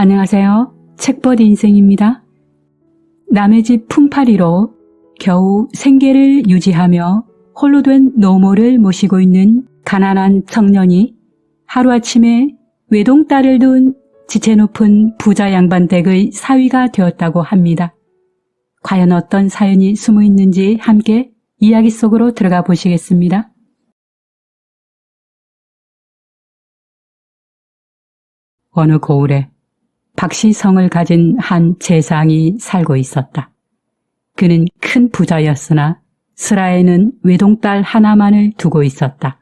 안녕하세요. 책벗 인생입니다. 남의 집 품팔이로 겨우 생계를 유지하며 홀로 된 노모를 모시고 있는 가난한 청년이 하루아침에 외동딸을 둔 지체 높은 부자 양반 댁의 사위가 되었다고 합니다. 과연 어떤 사연이 숨어 있는지 함께 이야기 속으로 들어가 보시겠습니다. 어느 고을에 박씨성을 가진 한 재상이 살고 있었다. 그는 큰 부자였으나 슬하에는 외동딸 하나만을 두고 있었다.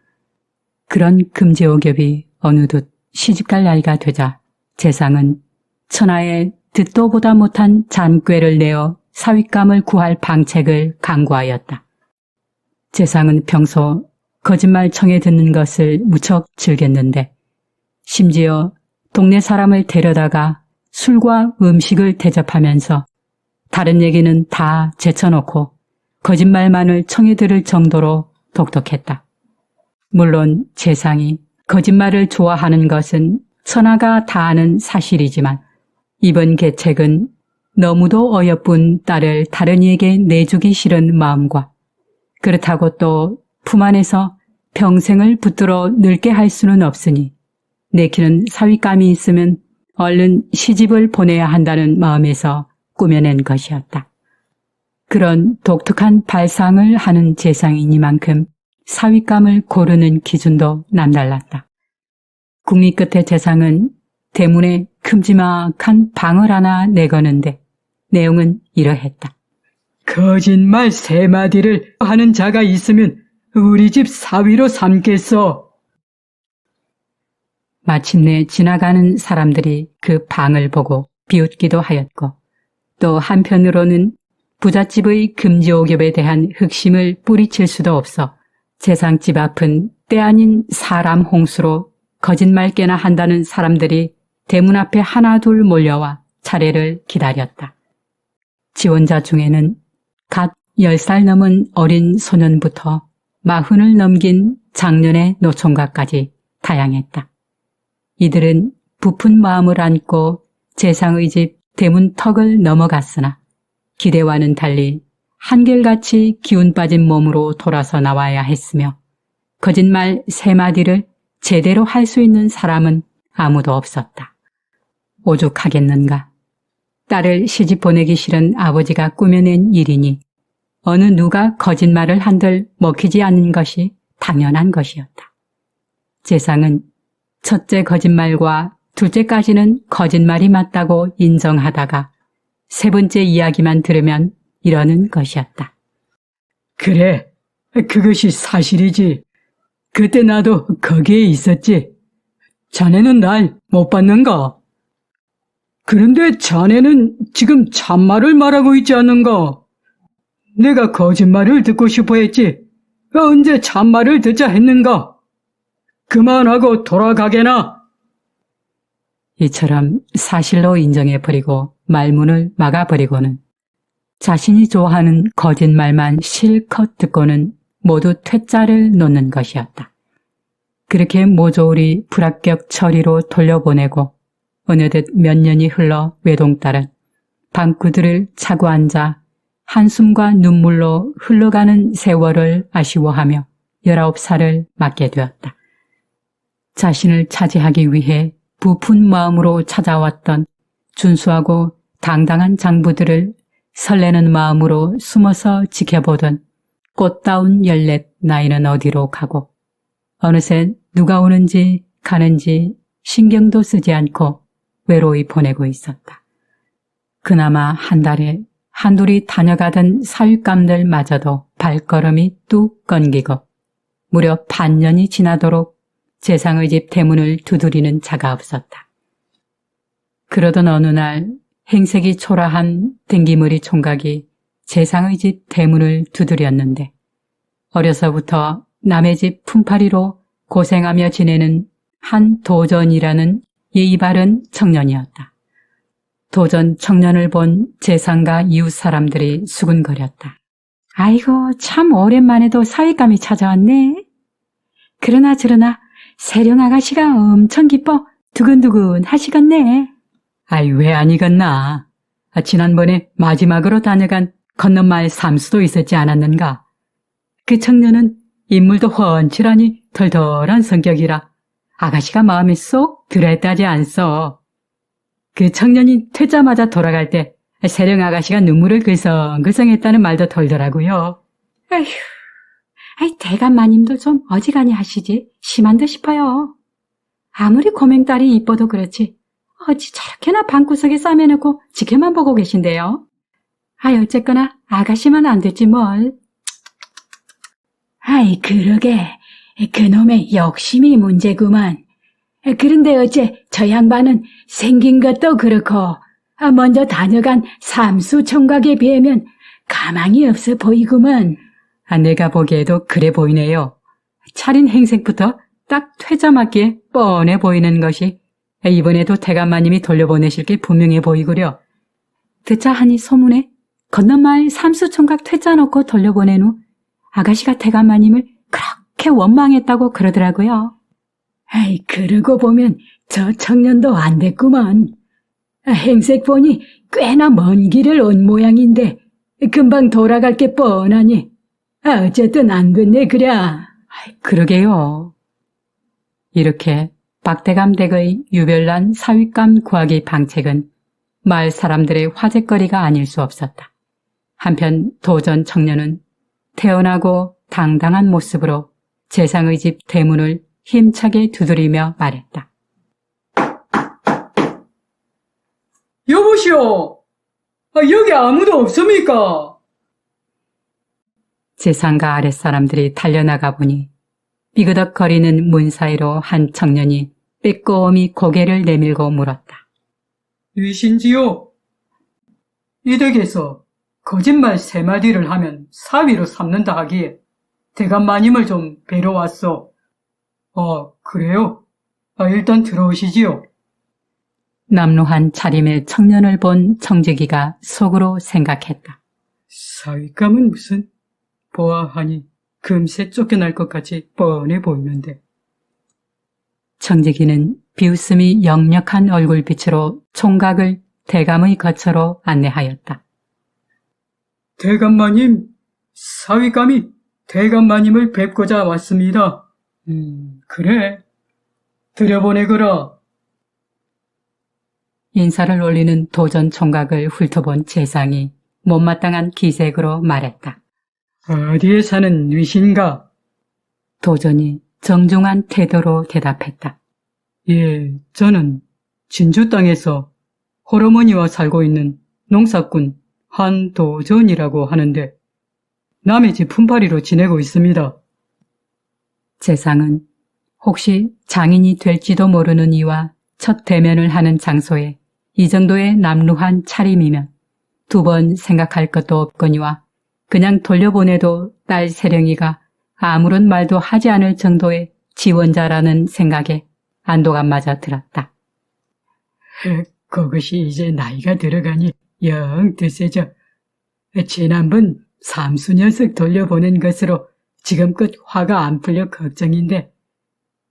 그런 금제오겹이 어느덧 시집갈 나이가 되자 재상은 천하에 듣도 보다 못한 잔꾀를 내어 사윗감을 구할 방책을 강구하였다. 재상은 평소 거짓말청에 듣는 것을 무척 즐겼는데 심지어 동네 사람을 데려다가 술과 음식을 대접하면서 다른 얘기는 다 제쳐놓고 거짓말만을 청해 들을 정도로 똑똑했다. 물론 재상이 거짓말을 좋아하는 것은 천하가 다 아는 사실이지만 이번 계책은 너무도 어여쁜 딸을 다른 이에게 내주기 싫은 마음과 그렇다고 또 품 안에서 평생을 붙들어 늙게 할 수는 없으니 내키는 사윗감이 있으면 얼른 시집을 보내야 한다는 마음에서 꾸며낸 것이었다. 그런 독특한 발상을 하는 재상이니만큼 사윗감을 고르는 기준도 남달랐다. 국리 끝에 재상은 대문에 큼지막한 방을 하나 내거는데 내용은 이러했다. 거짓말 3마디를 하는 자가 있으면 우리 집 사위로 삼겠소. 마침내 지나가는 사람들이 그 방을 보고 비웃기도 하였고 또 한편으로는 부잣집의 금지오겹에 대한 흑심을 뿌리칠 수도 없어 재상집 앞은 때 아닌 사람 홍수로 거짓말 깨나 한다는 사람들이 대문 앞에 하나둘 몰려와 차례를 기다렸다. 지원자 중에는 갓 10살 넘은 어린 소년부터 40을 넘긴 장년의 노총각까지 다양했다. 이들은 부푼 마음을 안고 재상의 집 대문 턱을 넘어갔으나 기대와는 달리 한결같이 기운 빠진 몸으로 돌아서 나와야 했으며 거짓말 3마디를 제대로 할 수 있는 사람은 아무도 없었다. 오죽하겠는가. 딸을 시집 보내기 싫은 아버지가 꾸며낸 일이니 어느 누가 거짓말을 한들 먹히지 않는 것이 당연한 것이었다. 재상은 첫째 거짓말과 둘째까지는 거짓말이 맞다고 인정하다가 3번째 이야기만 들으면 이러는 것이었다. 그래, 그것이 사실이지. 그때 나도 거기에 있었지. 자네는 날 못 봤는가? 그런데 자네는 지금 참말을 말하고 있지 않는가? 내가 거짓말을 듣고 싶어 했지. 언제 참말을 듣자 했는가? 그만하고 돌아가게나. 이처럼 사실로 인정해버리고 말문을 막아버리고는 자신이 좋아하는 거짓말만 실컷 듣고는 모두 퇴짜를 놓는 것이었다. 그렇게 모조리 불합격 처리로 돌려보내고 어느덧 몇 년이 흘러 외동딸은 방구들을 차고 앉아 한숨과 눈물로 흘러가는 세월을 아쉬워하며 19살을 맞게 되었다. 자신을 차지하기 위해 부푼 마음으로 찾아왔던 준수하고 당당한 장부들을 설레는 마음으로 숨어서 지켜보던 꽃다운 14 나이는 어디로 가고 어느새 누가 오는지 가는지 신경도 쓰지 않고 외로이 보내고 있었다. 그나마 한 달에 한둘이 다녀가던 사윗감들마저도 발걸음이 뚝 끊기고 무려 반년이 지나도록 재상의 집 대문을 두드리는 자가 없었다. 그러던 어느 날 행색이 초라한 댕기머리 총각이 재상의 집 대문을 두드렸는데 어려서부터 남의 집 품팔이로 고생하며 지내는 한 도전이라는 예의 바른 청년이었다. 도전 청년을 본 재상과 이웃 사람들이 수군거렸다. 아이고 참 오랜만에도 사윗감이 찾아왔네. 그러나 저러나 세령 아가씨가 엄청 기뻐 두근두근 하시겠네. 아이, 왜 아니겠나? 지난번에 마지막으로 다녀간 건너마을 삼수도 있었지 않았는가? 그 청년은 인물도 훤칠하니 털털한 성격이라 아가씨가 마음에 쏙 들어했다지 않소. 그 청년이 퇴짜마자 돌아갈 때 세령 아가씨가 눈물을 글썽글썽했다는 말도 돌더라고요. 에휴, 대감마님도 좀 어지간히 하시지 심한 듯 싶어요. 아무리 고맹딸이 이뻐도 그렇지 어찌 저렇게나 방구석에 싸매놓고 지켜만 보고 계신데요. 어쨌거나 아가씨만 안 됐지 뭘. 그러게 그놈의 욕심이 문제구만. 그런데 어째 저 양반은 생긴 것도 그렇고 먼저 다녀간 삼수 총각에 비하면 가망이 없어 보이구먼. 내가 보기에도 그래 보이네요. 차린 행색부터 딱 퇴짜 맞기에 뻔해 보이는 것이 이번에도 대감마님이 돌려보내실 게 분명해 보이구려. 듣자 하니 소문에 건너마을 삼수총각 퇴짜 놓고 돌려보낸 후 아가씨가 대감마님을 그렇게 원망했다고 그러더라고요. 그러고 보면 저 청년도 안 됐구먼. 행색 보니 꽤나 먼 길을 온 모양인데 금방 돌아갈 게 뻔하니 어쨌든 안 됐네 그랴. 그러게요. 이렇게 박대감 댁의 유별난 사윗감 구하기 방책은 마을 사람들의 화제거리가 아닐 수 없었다. 한편 도전 청년은 태어나고 당당한 모습으로 재상의 집 대문을 힘차게 두드리며 말했다. 여보시오! 여기 아무도 없습니까? 재상과 아랫사람들이 달려나가 보니 삐그덕거리는 문 사이로 한 청년이 빼꼼히 고개를 내밀고 물었다. 위신지요? 이 댁에서 거짓말 3마디를 하면 사위로 삼는다 하기에 대감마님을 좀 뵈러 왔소. 그래요? 일단 들어오시지요. 남루한 차림의 청년을 본 청지기가 속으로 생각했다. 사윗감은 무슨 보아하니 금세 쫓겨날 것 같이 뻔해 보이는데. 청지기는 비웃음이 역력한 얼굴빛으로 총각을 대감의 거처로 안내하였다. 대감마님, 사윗감이 대감마님을 뵙고자 왔습니다. 그래. 들여보내거라. 인사를 올리는 도전 총각을 훑어본 재상이 못마땅한 기색으로 말했다. 어디에 사는 위신가? 도전이 정중한 태도로 대답했다. 예, 저는 진주 땅에서 홀어머니와 살고 있는 농사꾼 한도전이라고 하는데 남의 집 품팔이로 지내고 있습니다. 재상은 혹시 장인이 될지도 모르는 이와 첫 대면을 하는 장소에 이 정도의 남루한 차림이면 2번 생각할 것도 없거니와 그냥 돌려보내도 딸 세령이가 아무런 말도 하지 않을 정도의 지원자라는 생각에 안도감마저 들었다. 그것이 이제 나이가 들어가니 영 드세져. 지난번 삼수 녀석 돌려보낸 것으로 지금껏 화가 안 풀려 걱정인데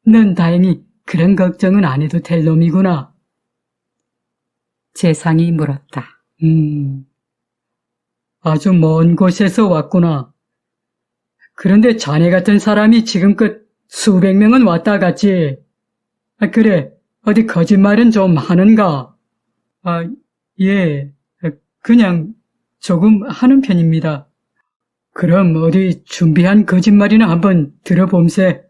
넌 다행히 그런 걱정은 안 해도 될 놈이구나. 재상이 물었다. 아주 먼 곳에서 왔구나. 그런데 자네 같은 사람이 지금껏 수백 명은 왔다 갔지. 그래, 어디 거짓말은 좀 하는가? 예, 그냥 조금 하는 편입니다. 그럼 어디 준비한 거짓말이나 한번 들어봄세.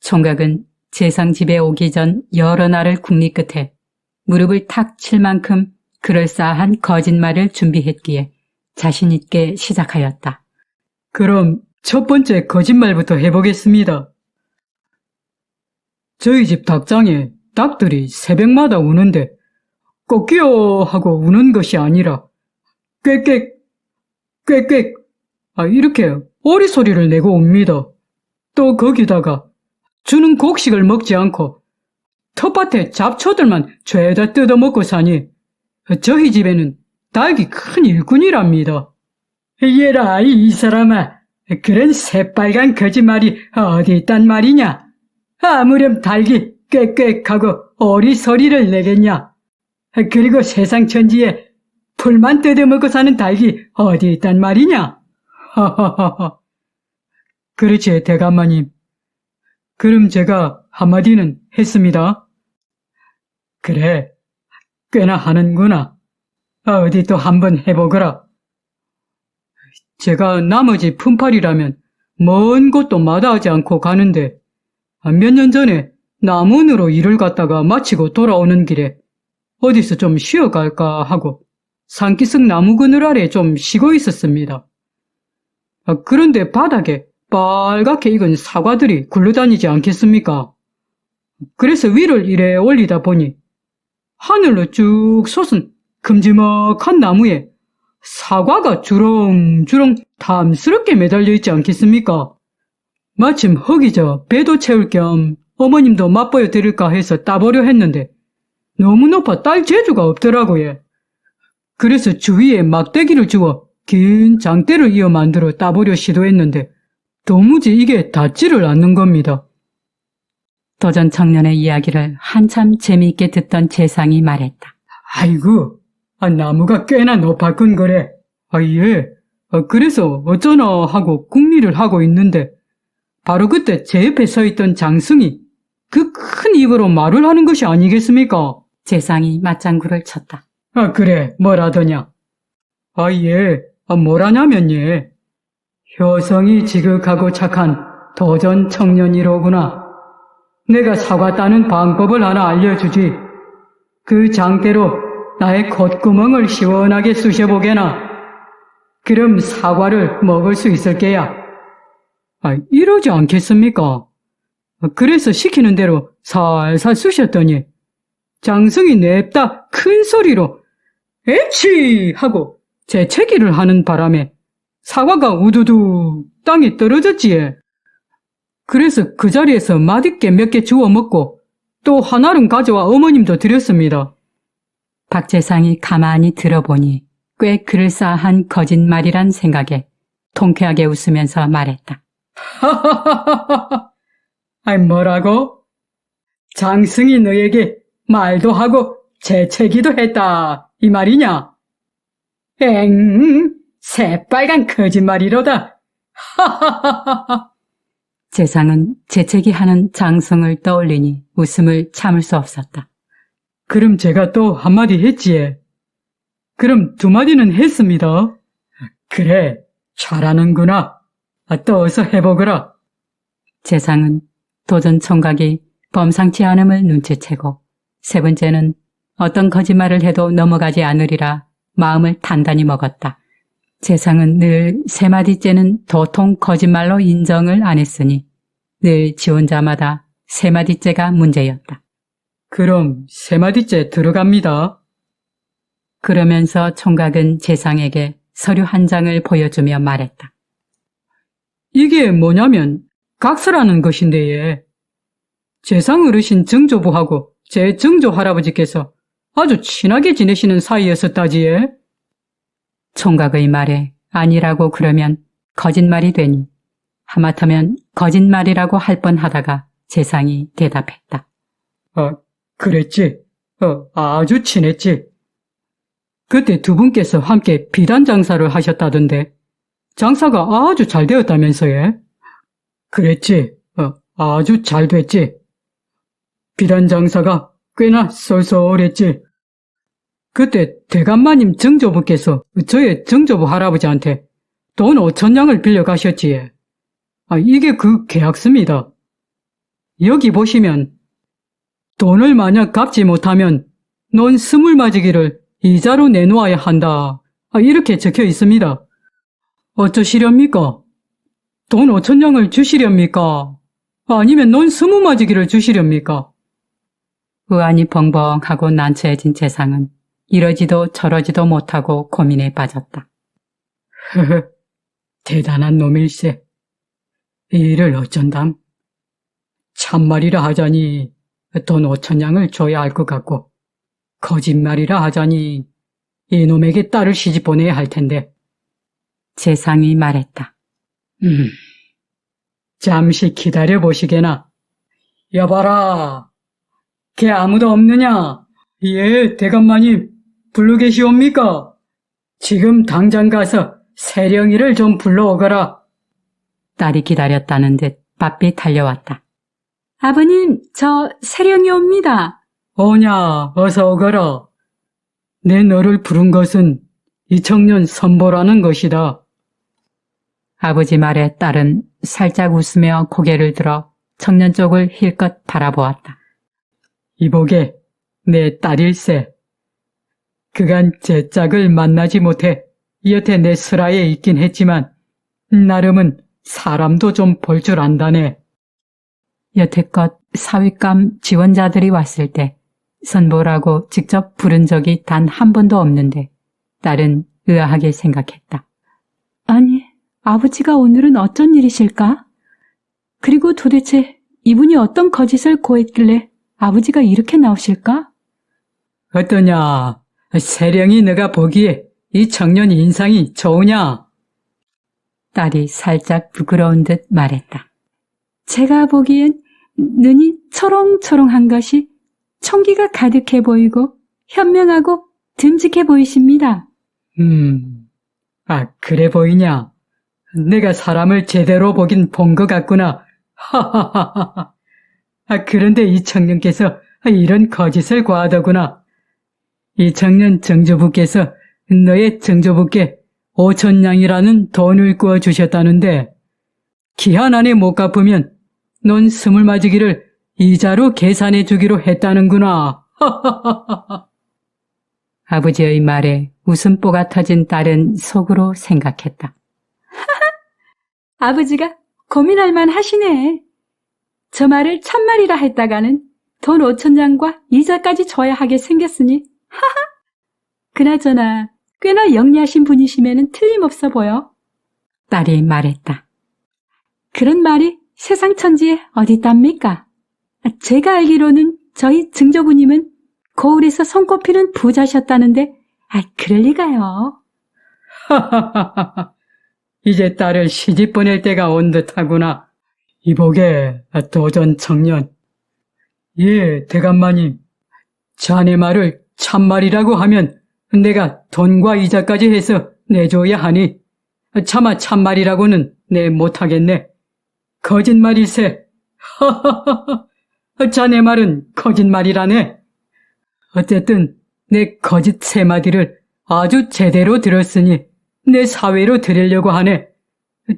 총각은 재상 집에 오기 전 여러 날을 궁리 끝에 무릎을 탁 칠 만큼 그럴싸한 거짓말을 준비했기에 자신 있게 시작하였다. 그럼 첫 번째 거짓말부터 해보겠습니다. 저희 집 닭장에 닭들이 새벽마다 우는데 꺾여 하고 우는 것이 아니라 꽥꽥 꽥꽥 이렇게 오리 소리를 내고 옵니다. 또 거기다가 주는 곡식을 먹지 않고 텃밭에 잡초들만 죄다 뜯어먹고 사니 저희 집에는 닭이 큰 일꾼이랍니다. 얘라 이 사람아, 그런 새빨간 거짓말이 어디 있단 말이냐? 아무렴 닭이 꽥꽥하고 오리 소리를 내겠냐? 그리고 세상 천지에 풀만 뜯어먹고 사는 닭이 어디 있단 말이냐? 하하하하. 그렇지, 대감마님. 그럼 제가 한마디는 했습니다. 그래, 꽤나 하는구나. 어디 또 한번 해보거라. 제가 나머지 품팔이라면 먼 곳도 마다하지 않고 가는데 몇 년 전에 남원으로 일을 갔다가 마치고 돌아오는 길에 어디서 좀 쉬어갈까 하고 산기슭 나무 그늘 아래 좀 쉬고 있었습니다. 그런데 바닥에 빨갛게 익은 사과들이 굴러다니지 않겠습니까? 그래서 위를 이래 올리다 보니 하늘로 쭉 솟은 큼지막한 나무에 사과가 주렁주렁 탐스럽게 매달려 있지 않겠습니까? 마침 허기져 배도 채울 겸 어머님도 맛보여 드릴까 해서 따보려 했는데 너무 높아 딸 재주가 없더라고요. 그래서 주위에 막대기를 주어 긴 장대를 이어 만들어 따보려 시도했는데 도무지 이게 닿지를 않는 겁니다. 도전 청년의 이야기를 한참 재미있게 듣던 재상이 말했다. 아이고, 나무가 꽤나 높았군 그래. 예. 그래서 어쩌나 하고 궁리를 하고 있는데 바로 그때 제 옆에 서 있던 장승이 그 큰 입으로 말을 하는 것이 아니겠습니까? 재상이 맞장구를 쳤다. 그래, 뭐라더냐? 예. 뭐라냐면 예. 효성이 지극하고 착한 도전 청년이로구나. 내가 사과 따는 방법을 하나 알려주지. 그 장대로 나의 콧구멍을 시원하게 쑤셔보게나. 그럼 사과를 먹을 수 있을 게야. 이러지 않겠습니까? 그래서 시키는 대로 살살 쑤셨더니 장승이 냅다 큰 소리로 에치! 하고 재채기를 하는 바람에 사과가 우두두 땅에 떨어졌지에. 그래서 그 자리에서 맛있게 몇 개 주워 먹고 또 하나는 가져와 어머님도 드렸습니다. 박재상이 가만히 들어보니 꽤 그럴싸한 거짓말이란 생각에 통쾌하게 웃으면서 말했다. 하하하하하. 뭐라고? 장승이 너에게 말도 하고 재채기도 했다 이 말이냐? 새빨간 거짓말이로다. 하하하하하. 재상은 재채기하는 장성을 떠올리니 웃음을 참을 수 없었다. 그럼 제가 또 한마디 했지에. 그럼 두 마디는 했습니다. 그래, 잘하는구나. 또 어서 해보거라. 재상은 도전 총각이 범상치 않음을 눈치채고 세 번째는 어떤 거짓말을 해도 넘어가지 않으리라 마음을 단단히 먹었다. 재상은 늘 세 마디째는 도통 거짓말로 인정을 안 했으니 늘 지원자마다 세 마디째가 문제였다. 그럼 세 마디째 들어갑니다. 그러면서 총각은 재상에게 서류 한 장을 보여주며 말했다. 이게 뭐냐면 각서라는 것인데 예. 재상 어르신 증조부하고 제 증조 할아버지께서 아주 친하게 지내시는 사이였었다지예. 총각의 말에 아니라고 그러면 거짓말이 되니 하마터면 거짓말이라고 할 뻔하다가 재상이 대답했다. 그랬지. 아주 친했지. 그때 두 분께서 함께 비단 장사를 하셨다던데 장사가 아주 잘 되었다면서요. 그랬지. 아주 잘 됐지. 비단 장사가 꽤나 쏠쏠했지. 그때 대감마님 정조부께서 저의 정조부 할아버지한테 돈 5,000냥을 빌려가셨지. 이게 그 계약서입니다. 여기 보시면 돈을 만약 갚지 못하면 논 스물맞이기를 이자로 내놓아야 한다. 이렇게 적혀 있습니다. 어쩌시렵니까? 돈 5,000냥을 주시렵니까? 아니면 논 20맞이기를 주시렵니까? 의안이 벙벙하고 난처해진 재상은 이러지도 저러지도 못하고 고민에 빠졌다. 흐흐, 대단한 놈일세. 이 일을 어쩐담? 참말이라 하자니 돈 5,000냥을 줘야 할 것 같고 거짓말이라 하자니 이놈에게 딸을 시집 보내야 할 텐데. 재상이 말했다. 잠시 기다려 보시게나. 여봐라, 걔 아무도 없느냐? 예, 대감마님, 불러 계시옵니까? 지금 당장 가서 세령이를 좀 불러오거라. 딸이 기다렸다는 듯 바삐 달려왔다. 아버님, 저 세령이 옵니다. 오냐, 어서 오거라. 내 너를 부른 것은 이 청년 선보라는 것이다. 아버지 말에 딸은 살짝 웃으며 고개를 들어 청년 쪽을 힐끗 바라보았다. 이보게, 내 딸일세. 그간 제 짝을 만나지 못해 여태 내 슬하에 있긴 했지만 나름은 사람도 좀 볼 줄 안다네. 여태껏 사윗감 지원자들이 왔을 때 선보라고 직접 부른 적이 단 한 번도 없는데 딸은 의아하게 생각했다. 아니, 아버지가 오늘은 어쩐 일이실까? 그리고 도대체 이분이 어떤 거짓을 고했길래 아버지가 이렇게 나오실까? 어떠냐? 세령이 너가 보기에 이 청년 인상이 좋으냐? 딸이 살짝 부끄러운 듯 말했다. 제가 보기엔 눈이 초롱초롱한 것이 총기가 가득해 보이고 현명하고 듬직해 보이십니다. 그래 보이냐? 내가 사람을 제대로 보긴 본 것 같구나. 하하하하. 그런데 이 청년께서 이런 거짓을 과하더구나. 이 청년 정조부께서 너의 정조부께 5천냥이라는 돈을 구워 주셨다는데 기한 안에 못 갚으면 넌 스물 맞이기를 이자로 계산해 주기로 했다는구나. 아버지의 말에 웃음보가 터진 딸은 속으로 생각했다. 아버지가 고민할 만 하시네. 저 말을 참말이라 했다가는 돈 5천냥과 이자까지 줘야 하게 생겼으니 하하. 그나저나 꽤나 영리하신 분이시면은 틀림없어 보여. 딸이 말했다. 그런 말이 세상 천지에 어디 있답니까? 제가 알기로는 저희 증조부님은 거울에서 손꼽히는 부자셨다는데 그럴 리가요. 하하하하. 이제 딸을 시집 보낼 때가 온 듯하구나. 이보게, 도전 청년. 예, 대감마님. 자네 말을 참말이라고 하면 내가 돈과 이자까지 해서 내줘야 하니 차마 참말이라고는 내 못하겠네. 거짓말일세. 하하하하. 자네 말은 거짓말이라네. 어쨌든 내 거짓 세 마디를 아주 제대로 들었으니 내 사회로 드리려고 하네.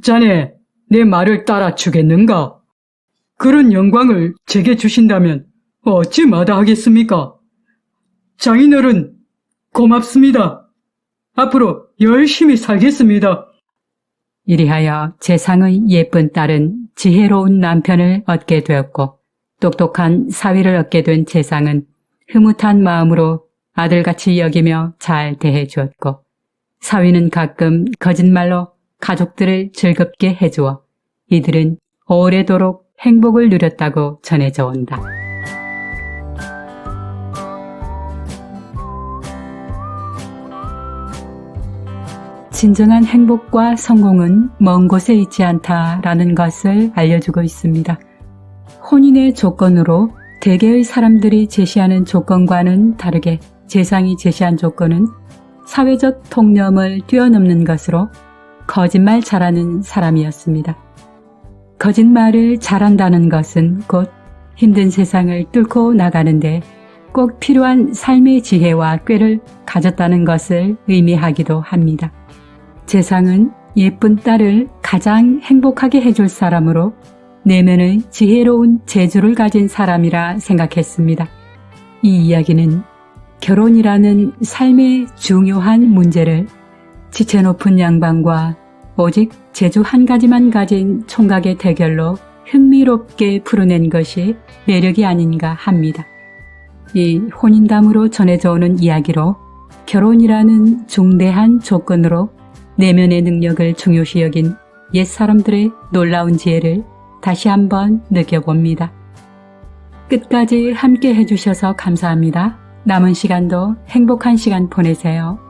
자네 내 말을 따라주겠는가? 그런 영광을 제게 주신다면 어찌 마다하겠습니까? 장인어른 고맙습니다. 앞으로 열심히 살겠습니다. 이리하여 재상의 예쁜 딸은 지혜로운 남편을 얻게 되었고 똑똑한 사위를 얻게 된 재상은 흐뭇한 마음으로 아들같이 여기며 잘 대해주었고 사위는 가끔 거짓말로 가족들을 즐겁게 해주어 이들은 오래도록 행복을 누렸다고 전해져 온다. 진정한 행복과 성공은 먼 곳에 있지 않다라는 것을 알려주고 있습니다. 혼인의 조건으로 대개의 사람들이 제시하는 조건과는 다르게 재상이 제시한 조건은 사회적 통념을 뛰어넘는 것으로 거짓말 잘하는 사람이었습니다. 거짓말을 잘한다는 것은 곧 힘든 세상을 뚫고 나가는데 꼭 필요한 삶의 지혜와 꾀를 가졌다는 것을 의미하기도 합니다. 재상은 예쁜 딸을 가장 행복하게 해줄 사람으로 내면의 지혜로운 재주를 가진 사람이라 생각했습니다. 이 이야기는 결혼이라는 삶의 중요한 문제를 지체 높은 양반과 오직 재주 한 가지만 가진 총각의 대결로 흥미롭게 풀어낸 것이 매력이 아닌가 합니다. 이 혼인담으로 전해져 오는 이야기로 결혼이라는 중대한 조건으로 내면의 능력을 중요시 여긴 옛사람들의 놀라운 지혜를 다시 한번 느껴봅니다. 끝까지 함께 해주셔서 감사합니다. 남은 시간도 행복한 시간 보내세요.